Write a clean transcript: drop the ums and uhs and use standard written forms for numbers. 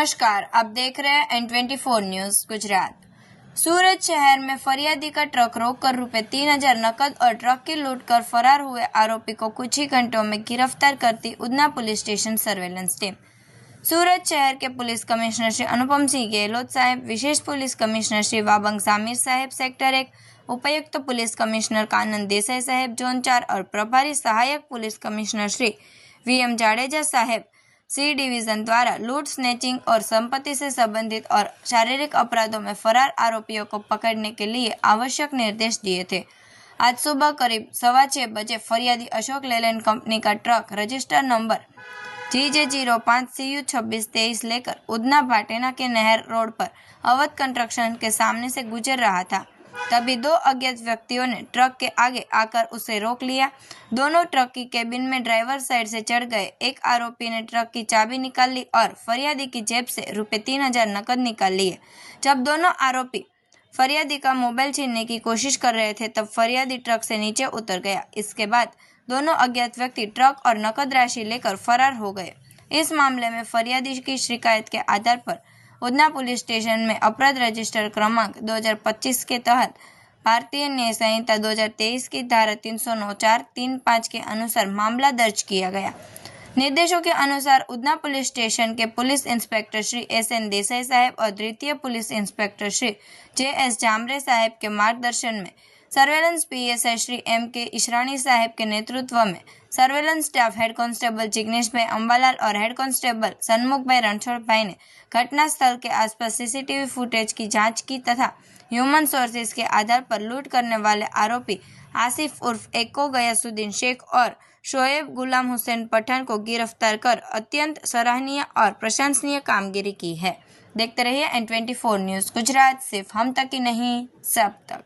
नमस्कार, आप देख रहे हैं N24 न्यूज गुजरात। सूरत शहर में फरियादी का ट्रक रोककर ₹3000 नकद और ट्रक की लूट कर फरार हुए आरोपी को कुछ ही घंटों में गिरफ्तार करती Udhna police station surveillance team. Surat शहर के पुलिस कमिश्नर श्री अनुपम सिंह गहलोत साहेब, विशेष पुलिस कमिश्नर श्री वाबंग सामीर साहेब सेक्टर 1, उपायुक्त पुलिस कमिश्नर कानन देसाई साहेब जोन 4 और प्रभारी सहायक police commissioner Shri VM Jadeja साहेब C डिवीजन द्वारा लूट, स्नैचिंग और संपत्ति से संबंधित और शारीरिक अपराधों में फरार आरोपियों को पकड़ने के लिए आवश्यक निर्देश दिए थे। आज सुबह करीब 6:15 बजे फरियादी अशोक लेलैंड कंपनी का ट्रक रजिस्टर नंबर GJ05CU2623 लेकर उधना भाटेना के नहर रोड पर अवध कंस्ट्रक्शन के सामने से गुजर रहा था। तभी दो अज्ञात व्यक्तियों ने ट्रक के आगे आकर उसे रोक लिया। दोनों ट्रक की केबिन में ड्राइवर साइड से चढ़ गए। एक आरोपी ने ट्रक की चाबी निकाल ली और फरियादी की जेब से ₹3000 नकद निकाल लिए। जब दोनों आरोपी फरियादी का मोबाइल छीनने की कोशिश कर रहे थे तब फरियादी ट्रक से नीचे उतर गया। इसके बाद दोनों अज्ञात व्यक्ति ट्रक और नकद राशि लेकर फरार हो गए। इस मामले में फरियादी की शिकायत के आधार पर उधना पुलिस स्टेशन में अपराध रजिस्टर क्रमांक 2025 के तहत भारतीय न्याय संहिता 2023 की धारा 309(4)(3)(5) के अनुसार मामला दर्ज किया गया। निर्देशों के अनुसार उधना पुलिस स्टेशन के police inspector Shri SN Desai साहेब और द्वितीय police inspector Shri JS Jamre साहेब के मार्गदर्शन में surveillance PSI Shri MK Ishrani साहेब के नेतृत्व में surveillance staff head constable Jignesh bhai Ambalal और हेड कांस्टेबल सन्मुख भाई रणछोड़ भाई ने घटना स्थल के आसपास CCTV फुटेज की जांच की तथा ह्यूमन सोर्सेज के आधार पर लूट करने वाले आरोपी आसिफ उर्फ एको गयासुद्दीन शेख और शोएब गुलाम हुसैन पठान को गिरफ्तार कर अत्यंत सराहनीय और प्रशंसनीय कामगिरी की है। देखते रहिए N24 न्यूज गुजरात, सिर्फ हम तक ही नहीं सब तक।